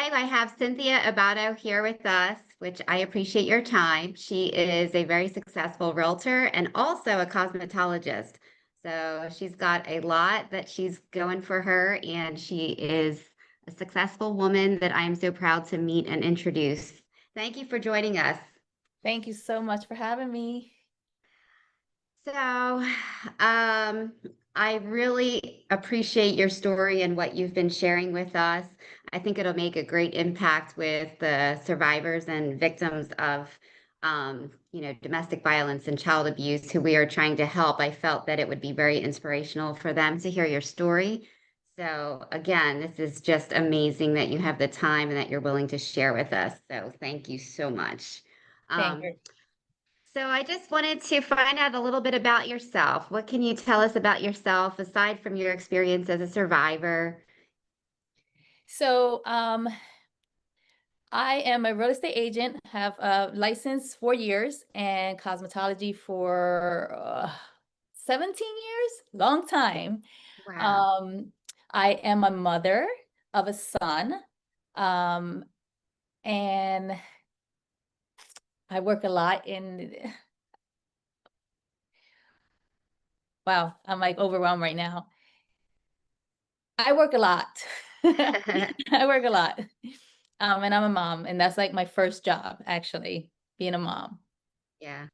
Today I have Cynthia Abado here with us, which I appreciate your time. She is a very successful realtor and also a cosmetologist. So she's got a lot that she's going for her, and she is a successful woman that I am so proud to meet and introduce. Thank you for joining us. Thank you so much for having me. So, I really appreciate your story and what you've been sharing with us. I think it'll make a great impact with the survivors and victims of, domestic violence and child abuse who we are trying to help. I felt that it would be very inspirational for them to hear your story. So, again, this is just amazing that you have the time and that you're willing to share with us. So, thank you so much. Thank Um, you. so I just wanted to find out a little bit about yourself. What can you tell us about yourself aside from your experience as a survivor? So, I am a real estate agent, have a license 4 years and cosmetology for 17 years, long time. Wow. Um, I am a mother of a son, um, and I work a lot wow, I'm like overwhelmed right now. I work a lot. I work a lot. And I'm a mom, and that's like my first job, actually, being a mom. Yeah.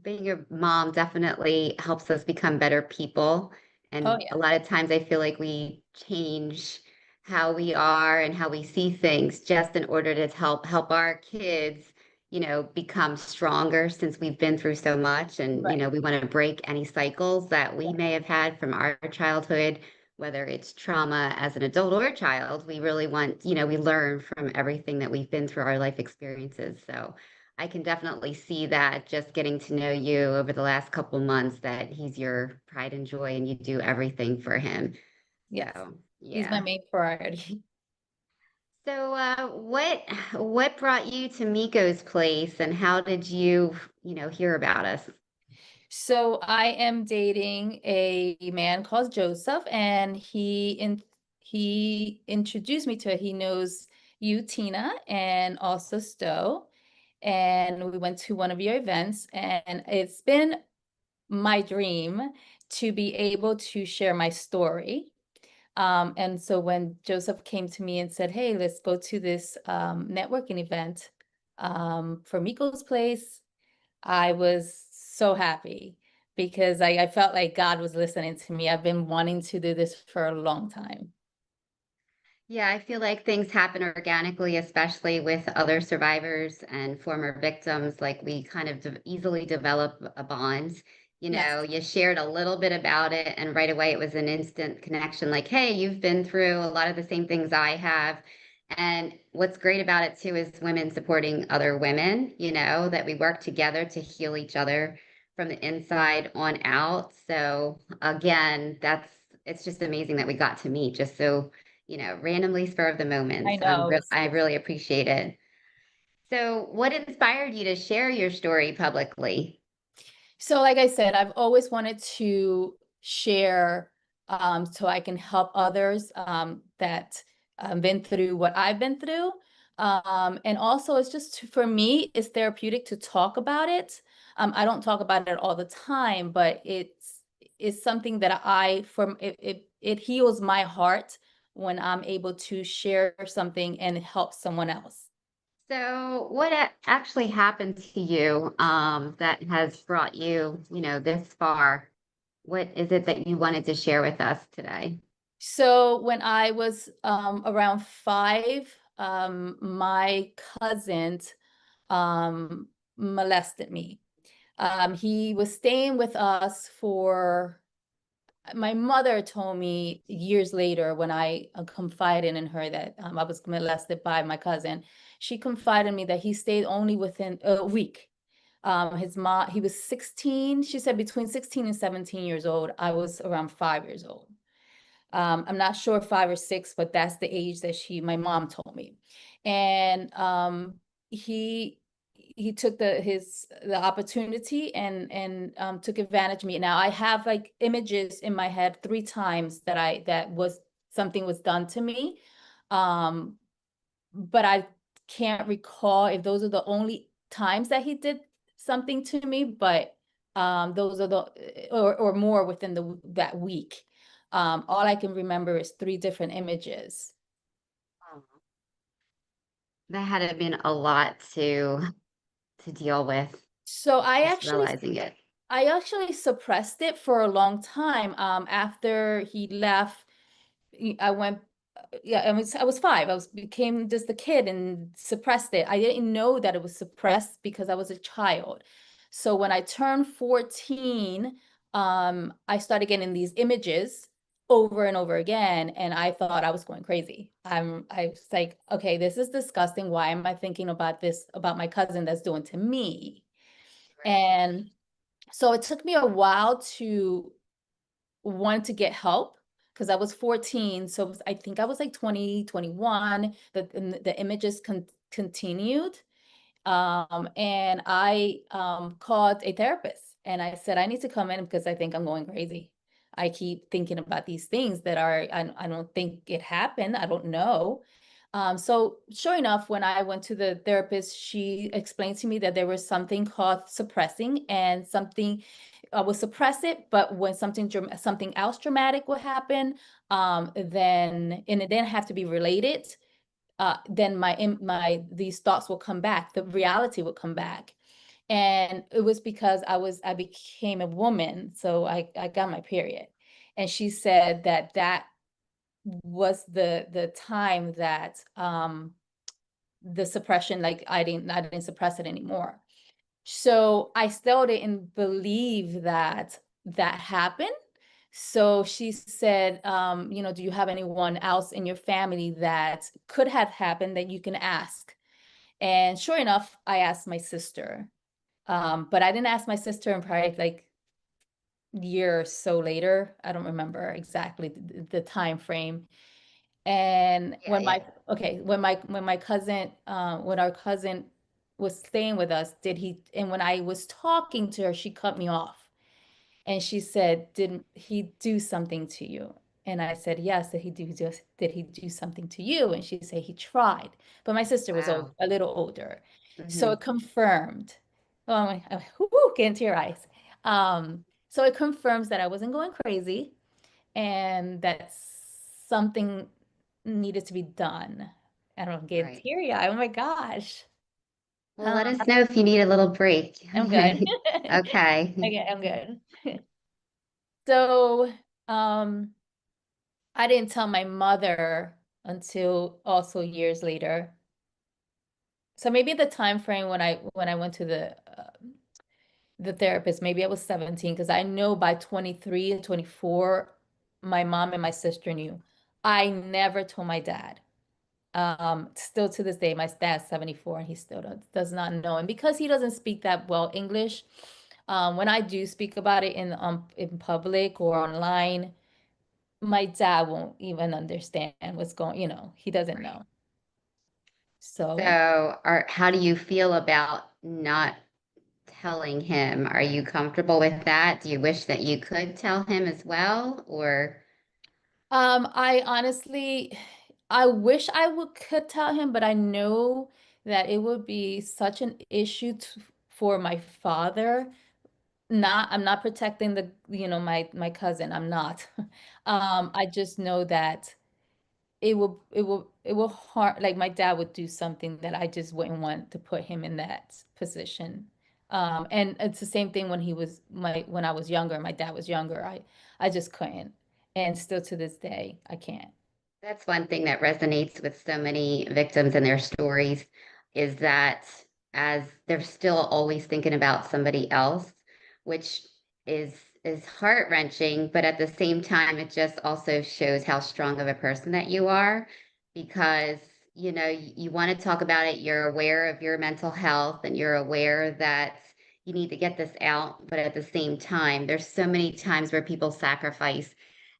Being a mom definitely helps us become better people. Oh, And a yeah. lot of times I feel like we change how we are and how we see things just in order to help our kids, become stronger since we've been through so much. And, Right. we want to break any cycles that we may have had from our childhood, whether it's trauma as an adult or a child. We really want, we learn from everything that we've been through our life experiences. So I can definitely see that just getting to know you over the last couple months that he's your pride and joy and you do everything for him. Yes. So, He's my yeah. main priority. So, what brought you to Miko's place and how did you, hear about us? So I am dating a man called Joseph, and he introduced me to it. He knows you, Tina, and also Stowe. And we went to one of your events, and it's been my dream to be able to share my story. And so when Joseph came to me and said, "Hey, let's go to this networking event for Mikosplace," I was so happy because I felt like God was listening to me. I've been wanting to do this for a long time. Yeah, I feel like things happen organically, especially with other survivors and former victims. Like we kind of easily develop a bond. Yes, You shared a little bit about it, and right away it was an instant connection. Like, hey, you've been through a lot of the same things I have. And what's great about it too is women supporting other women, that we work together to heal each other from the inside on out. So again, it's just amazing that we got to meet just so randomly spur of the moment. I So know. I really appreciate it. So, what inspired you to share your story publicly? So, like I said, I've always wanted to share so I can help others that been through what I've been through. And also, it's just for me, it's therapeutic to talk about it. I don't talk about it all the time, but it's something that it heals my heart when I'm able to share something and help someone else. So, what actually happened to you that has brought you, this far? What is it that you wanted to share with us today? So when I was around 5, my cousin molested me. He was staying with us for, my mother told me years later when I confided in her that I was molested by my cousin. She confided in me that he stayed only within a week. His mom, he was 16. She said between 16 and 17 years old. I was around 5 years old. I'm not sure 5 or 6, but that's the age that my mom told me. And he he took the opportunity and took advantage of me. Now I have like images in my head 3 times that was something was done to me. Um, but I can't recall if those are the only times that he did something to me, but those are the or more within that week. All I can remember is 3 different images. Oh, that had to have been a lot to deal with, So just realizing it. I actually suppressed it for a long time. After he left, I went, yeah, I was 5. Became just a kid and suppressed it. I didn't know that it was suppressed because I was a child. So when I turned 14, I started getting these images over and over again, and I thought I was going crazy. I was like, okay, this is disgusting. Why am I thinking about this about my cousin that's doing to me? Right. And so it took me a while to want to get help because I was 14. So I think I was like 20, 21. The images continued. And I called a therapist and I said, I need to come in because I think I'm going crazy. I keep thinking about these things that I don't think it happened. I don't know. So sure enough, when I went to the therapist, she explained to me that there was something called suppressing and something I would suppress it, but when something else dramatic would happen, then and it didn't have to be related, then my these thoughts will come back, the reality would come back. And it was because I became a woman, so I got my period. And she said that that was the time that the suppression, like I didn't suppress it anymore. So I still didn't believe that that happened. So she said, do you have anyone else in your family that could have happened that you can ask? And sure enough, I asked my sister. But I didn't ask my sister in probably like year or so later. I don't remember exactly the time frame. And Yeah, yeah. when my cousin when our cousin was staying with us, and when I was talking to her, she cut me off. And she said, "Didn't he do something to you?" And I said, "Yes, did he do something to you?" And she said he tried. But my sister was Wow. a little older. So Hmm. it confirmed. Oh, whoo, get into your eyes. So it confirms that I wasn't going crazy and that something needed to be done. I don't get Right. teary-eyed. Oh my gosh. Well, Uh, let us know if you need a little break. I'm good. Okay. Okay, I'm good. So, um, I didn't tell my mother until also years later. So maybe the time frame when I went to the therapist, maybe I was 17 because I know by 23 and 24, my mom and my sister knew. I never told my dad. Still to this day, my dad's 74 and he still does not know. And because he doesn't speak that well English, when I do speak about it in public or online, my dad won't even understand what's he doesn't Right. know. So, So, how do you feel about not telling him? Are you comfortable with that? Do you wish that you could tell him as well? Or, I honestly, I wish I could tell him, but I know that it would be such an issue for my father. I'm not protecting my cousin. I'm not. I just know that it will harm, like my dad would do something that I just wouldn't want to put him in that position. And it's the same thing when I was younger, my dad was younger. I just couldn't. And still to this day, I can't. that's one thing that resonates with so many victims and their stories is that as they're still always thinking about somebody else, which is is heart-wrenching, but at the same time, it just also shows how strong of a person that you are because you want to talk about it, you're aware of your mental health and you're aware that you need to get this out, but at the same time, there's so many times where people sacrifice,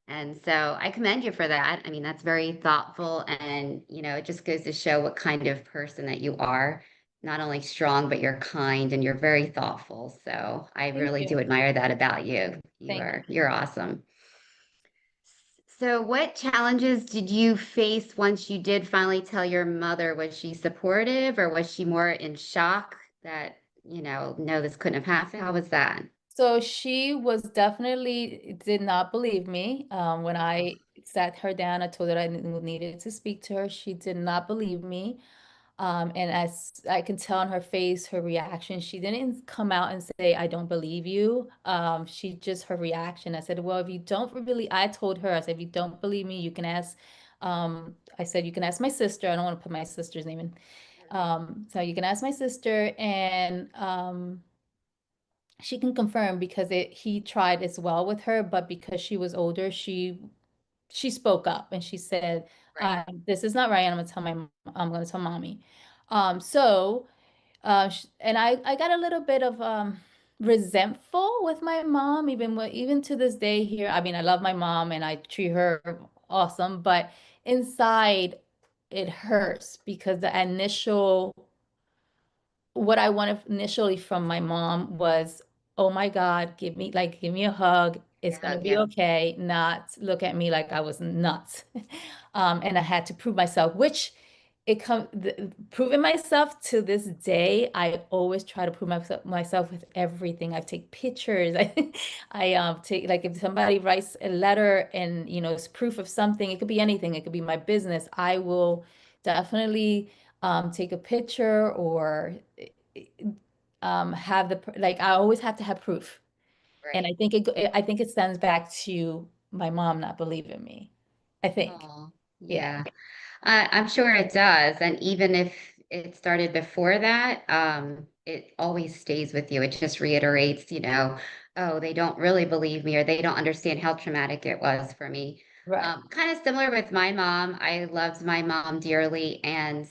and so I commend you for that. I mean, that's very thoughtful. And, it just goes to show what kind of person that you are. Not only strong, but you're kind and you're very thoughtful. So I Thank really you. do admire that about you. Thank you. You're awesome. So what challenges did you face once you did finally tell your mother? Was she supportive or was she more in shock that, no, this couldn't have happened? How was that? So she was definitely did not believe me. When Oh, I sat her down, I told her I needed to speak to her. She did not believe me. And as I can tell on her face, her reaction, she didn't come out and say, I don't believe you. She just, her reaction, I said, well, if you don't really, I told her, I said, if you don't believe me, you can ask, I said, you can ask my sister. I don't want to put my sister's name in. right, So you can ask my sister, and she can confirm because he tried as well with her, but because she was older, she spoke up and she said, right. this is not right. I'm gonna tell mommy. So and I got a little bit of resentful with my mom, even to this day here. I mean, I love my mom and I treat her awesome, but inside it hurts because the initial what I wanted initially from my mom was, oh my God, give me a hug. Yeah, It's gonna hug be you. okay. Not look at me like I was nuts. And I had to prove myself, which proving myself to this day. I always try to prove myself with everything. I take pictures. I take, like, if somebody writes a letter and it's proof of something, it could be anything. It could be my business. I will definitely take a picture or have like I always have to have proof. And Right. I think it stems back to my mom not believing me. I think. Oh, Yeah. yeah. I'm sure it does. And even if it started before that, it always stays with you. It just reiterates, oh, they don't really believe me or they don't understand how traumatic it was for me. Right. Kind of similar with my mom. I loved my mom dearly, and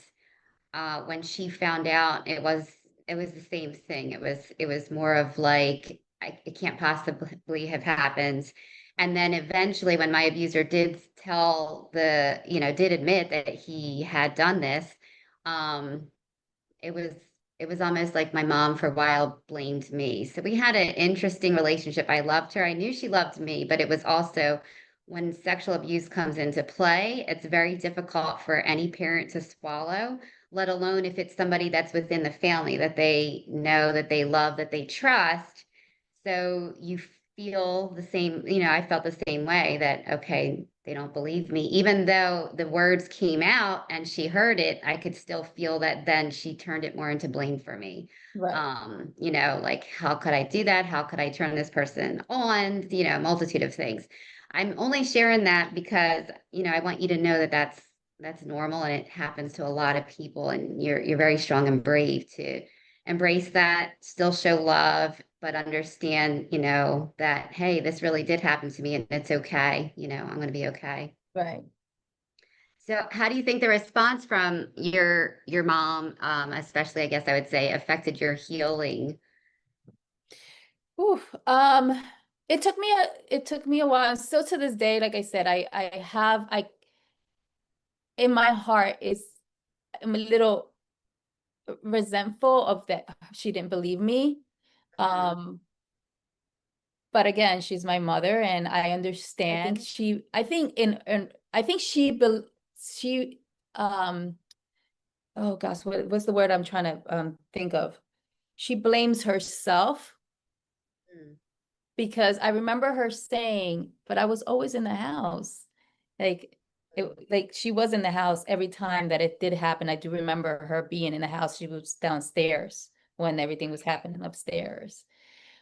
when she found out, it was the same thing. It was more of like it can't possibly have happened. And then eventually, when my abuser did did admit that he had done this, um, it was it was almost like my mom for a while blamed me. So we had an interesting relationship. I loved her. I knew she loved me, but it was also when sexual abuse comes into play, it's very difficult for any parent to swallow, let alone if it's somebody that's within the family that they know, that they love, that they trust. So you feel the same, I felt the same way that, okay, they don't believe me. Even though the words came out and she heard it, I could still feel that then she turned it more into blame for me. Right. Like, how could I do that? How could I turn this person on? Multitude of things. I'm only sharing that because, I want you to know that that's normal and it happens to a lot of people, and you're very strong and brave to embrace that, still show love, but understand, that, hey, this really did happen to me and it's okay. I'm going to be okay. Right. So how do you think the response from your mom, especially, I guess I would say, affected your healing? Ooh, it took me a while. Still to this day, like I said, I in my heart is I'm a little resentful of that she didn't believe me. Mm, Um, but again, she's my mother and I I understand. think I think I think she oh gosh, what's the word I'm trying to think of? She blames herself mm, because I remember her saying, but I was always in the house. Like mm, like she was in the house every time that it did happen. I do remember her being in the house. She was downstairs when everything was happening upstairs.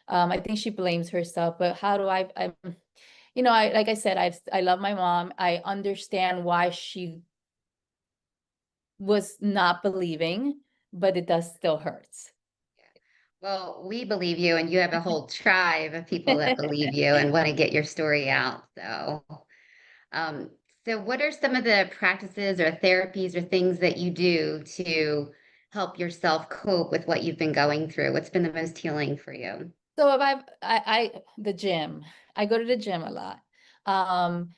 I think she blames herself, but how do I like I said, I love my mom. I understand why she was not believing, but it does still hurts. yeah. Well, we believe you, and you have a whole tribe of people that believe you and want to get your story out. Um, so what are some of the practices or therapies or things that you do to help yourself cope with what you've been going through? What's been the most healing for you? So if the gym, I go to the gym a lot. Um,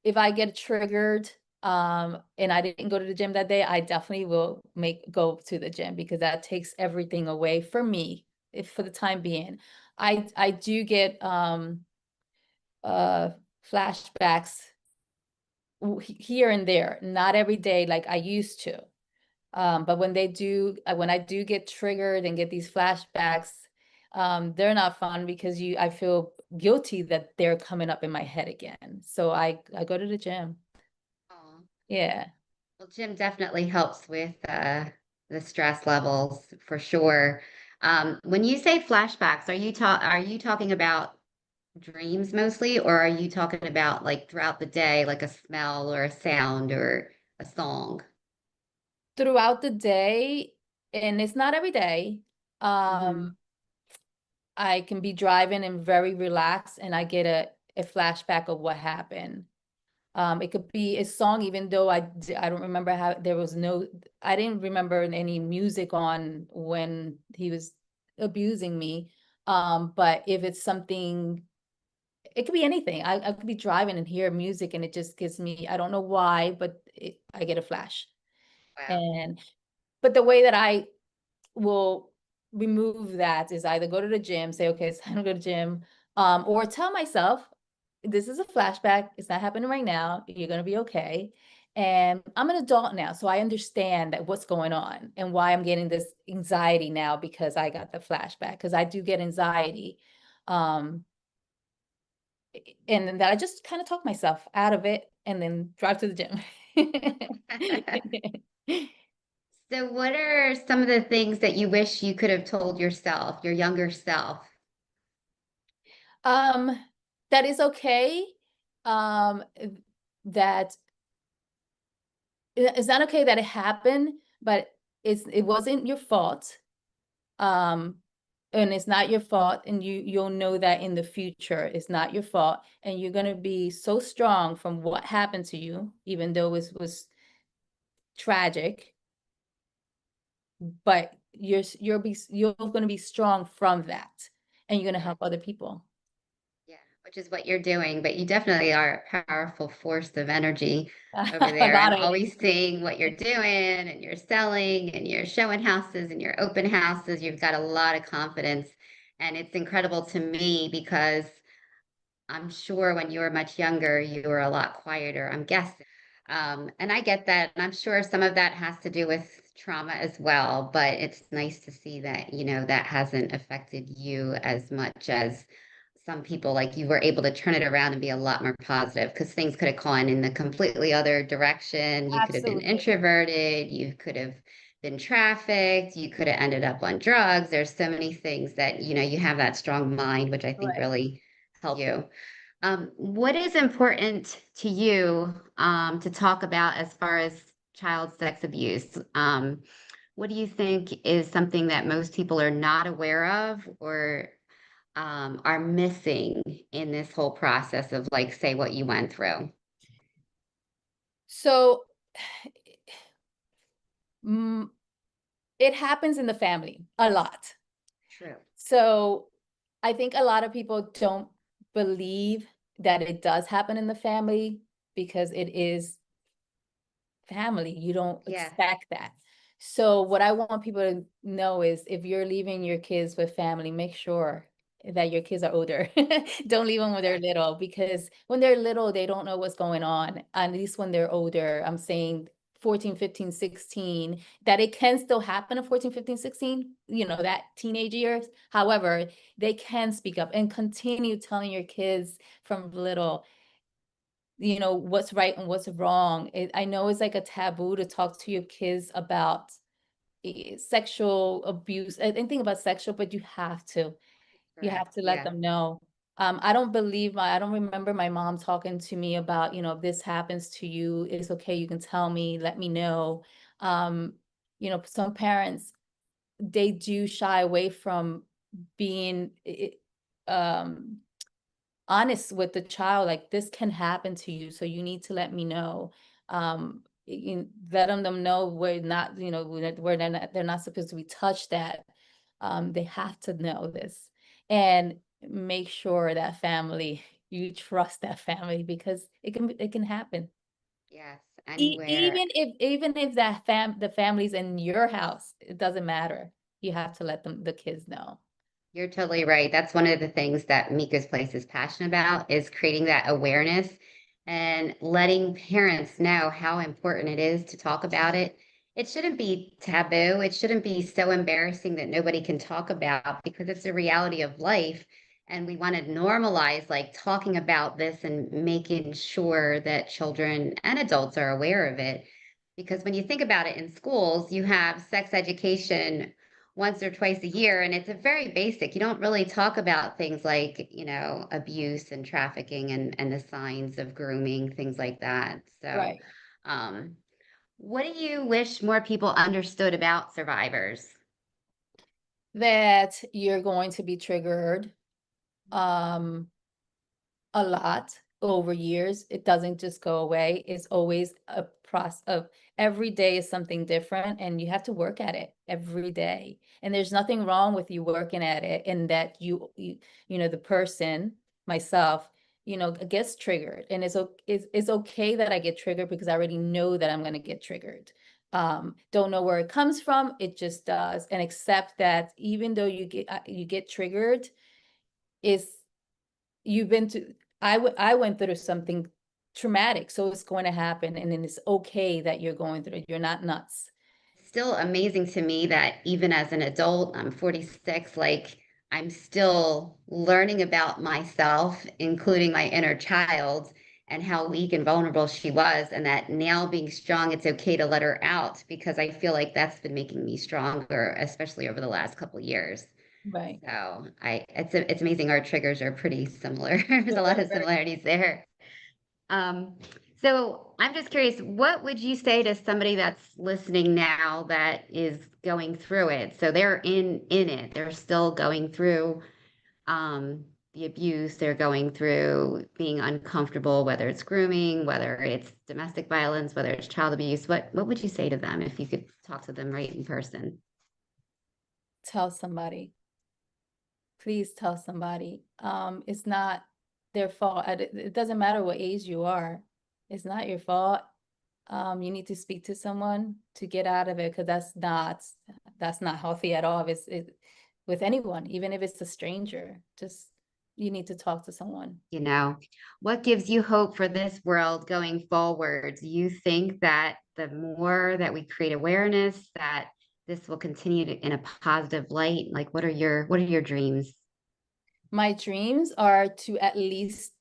if I get triggered, and I didn't go to the gym that day, I definitely will go to the gym because that takes everything away for me, if for the time being. I do get uh flashbacks here and there, not every day like I used to. But when when I do get triggered and get these flashbacks, they're not fun because I feel guilty that they're coming up in my head again. So I go to the gym. Oh, Yeah. well, gym definitely helps with the stress levels for sure. When you say flashbacks, are you talking about dreams mostly, or are you talking about like throughout the day, like a smell or a sound or a song? Throughout the day, and it's not every day, Hmm. I can be driving and very relaxed and I get a flashback of what happened. It could be a song, even though I don't remember how I didn't remember any music on when he was abusing me. But if it's something, it could be anything. I could be driving and hear music and it just gives me, I don't know why, but I get a flash. Wow. And, but the way that I will remove that is either go to the gym, say, okay, it's time to go to the gym, or tell myself, this is a flashback. It's not happening right now. You're going to be okay. And I'm an adult now, so I understand that what's going on and why I'm getting this anxiety now because I got the flashback, because I do get anxiety. Um, and then that I just kind of talk myself out of it and then drive to the gym. So, what are some of the things that you wish you could have told yourself, your younger self? Um, that is okay. Um, that it's not okay that it happened, but it wasn't your fault. Um, and it's not your fault, and you'll know that in the future it's not your fault, and you're gonna be so strong from what happened to you, even though it was tragic, but you're gonna be strong from that, and you're gonna Yeah. help other people. Yeah, which is what you're doing, but you definitely are a powerful force of energy over A there. lot I'm of it. always seeing what you're doing and you're selling and you're showing houses and you're open houses. You've got a lot of confidence. And it's incredible to me because I'm sure when you were much younger, you were a lot quieter, I'm guessing. And I get that. And I'm sure some of that has to do with trauma as well. But it's nice to see that, that hasn't affected you as much as some people. Like you were able to turn it around and be a lot more positive because things could have gone in the completely other direction. You could have been Absolutely. introverted. You could have been trafficked. You could have ended up on drugs. There's so many things that, you have that strong mind, which I think Right. really help you. What is important to you to talk about as far as child sex abuse? What do you think is something that most people are not aware of or are missing in this whole process of, like, say, what you went through? So mm, it happens in the family a lot. True. So I think a lot of people don't believe that it does happen in the family because it is family. You don't Yeah. expect that. So what I want people to know is if you're leaving your kids with family, make sure that your kids are older. Don't leave them when they're Yeah. little because when they're little, they don't know what's going on. At least when they're older, I'm saying 14, 15, 16, that it can still happen at 14, 15, 16, that teenage years. However, they can speak up and continue telling your kids from little, what's right and what's wrong. I know it's like a taboo to talk to your kids about sexual abuse, anything about sexual, but you have Correct. to let Yeah. them know. I don't remember my mom talking to me about, if this happens to you, it's okay. You can tell me, let me know. Um, some parents, they do shy away from being, um, honest with the child, like this can happen to you, so you need to let me know. Letting them know we're not, where they're not supposed to be touched at. They have to know this and make sure that family, you trust that family because it can happen. Yes. Anywhere. Even if the family's in your house, it doesn't matter. You have to let the kids know. You're totally right. That's one of the things that Mika's Place is passionate about is creating that awareness and letting parents know how important it is to talk about it. It shouldn't be taboo. It shouldn't be so embarrassing that nobody can talk about because it's a reality of life. And we want to normalize like talking about this and making sure that children and adults are aware of it. Because when you think about it in schools, you have sex education once or twice a year, and it's a very basic. You don't really talk about things like, abuse and trafficking and the signs of grooming, things like that. So, Right. um, what do you wish more people understood about survivors? That you're going to be triggered um a lot over years. It doesn't just go away. It's always a process of every day is something different, and you have to work at it every day. And there's nothing wrong with you working at it, and that the person, myself, gets triggered. And it's okay that I get triggered because I already know that I'm going to get triggered. Don't know where it comes from. It just does. And accept that even though you get triggered, is you've been to I went through something traumatic, so it's going to happen, and then it's okay that you're going through it. You're not nuts. Still amazing to me that even as an adult, I'm 46, like I'm still learning about myself, including my inner child and how weak and vulnerable she was. And that now being strong, it's okay to let her out because I feel like that's been making me stronger, especially over the last couple of years. Right. So it's amazing. Our triggers are pretty similar. There's Yeah, a lot of very- similarities there. Um, so I'm just curious, what would you say to somebody that's listening now that is going through it? So they're in it. They're still going through the abuse, they're going through being uncomfortable, whether it's grooming, whether it's domestic violence, whether it's child abuse. What would you say to them if you could talk to them right in person? Tell somebody. Please tell somebody. It's not their fault. It doesn't matter what age you are. It's not your fault. You need to speak to someone to get out of it, because that's not healthy at all. With anyone, even if it's a stranger, just you need to talk to someone. You know, what gives you hope for this world going forward? Do you think that the more that we create awareness, that this will continue in a positive light? Like, what are your dreams? My dreams are to at least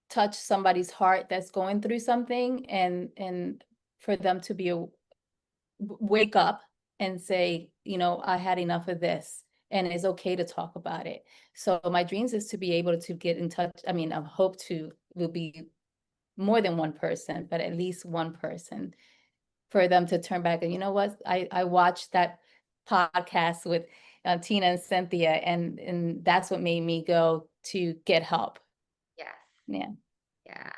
touch somebody's heart that's going through something, and for them to wake up and say, I had enough of this, and it's okay to talk about it. So my dreams is to be able to get in touch. I mean, I hope to will be more than one person, but at least one person, for them to turn back and, you know what, I watched that podcast with Tina and Cynthia, and that's what made me go to get help. Yes. Yeah. Yeah.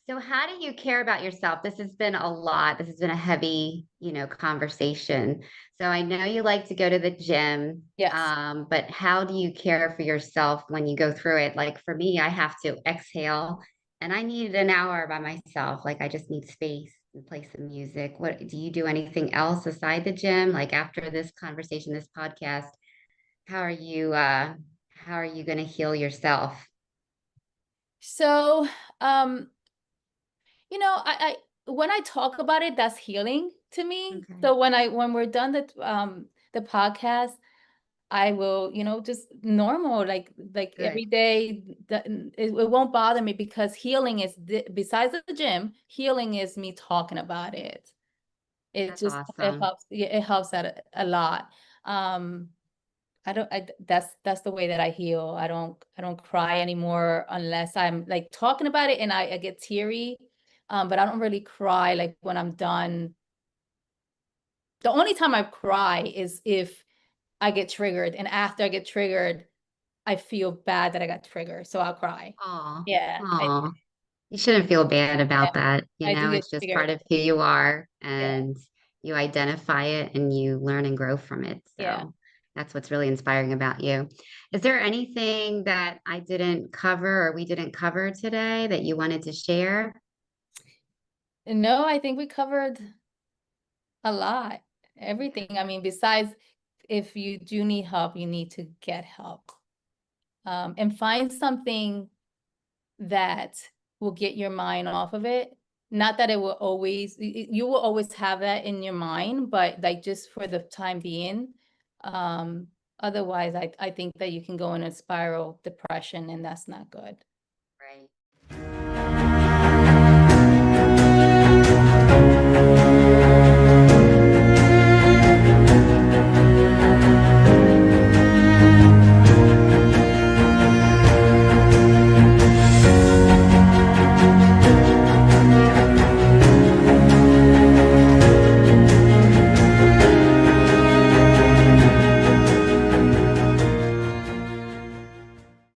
So how do you care about yourself? This has been a lot. This has been a heavy, conversation. So I know you like to go to the gym, Yes. but how do you care for yourself when you go through it? Like for me, I have to exhale and I need an hour by myself. Like I just need space and play some music. What do you do anything else aside the gym? Like after this conversation, this podcast, how are you going to heal yourself? So, um, I when I talk about it, that's healing to me. Okay, So when we're done the podcast, I will, just normal, like good. every day. It won't bother me, because healing is besides the gym, healing is me talking about it. It That's just it awesome. helps. Yeah, it helps out a lot. Um, I don't. That's the way that I heal. I don't cry anymore unless I'm like talking about it, and I get teary. But I don't really cry like when I'm done. The only time I cry is if I get triggered, and after I get triggered, I feel bad that I got triggered, so I'll cry. Oh, Yeah, oh. You shouldn't feel bad yeah, about that. I do get It's just part triggered. of who you are Yeah, and you identify it and you learn and grow from it. yeah. So that's what's really inspiring about you. Is there anything that I didn't cover or we didn't cover today that you wanted to share? No, I think we covered a lot. Everything. I mean, besides, if you do need help, you need to get help. And find something that will get your mind off of it. Not that it will always, you will always have that in your mind, but like just for the time being. Otherwise, I think that you can go in a spiral depression, and that's not good.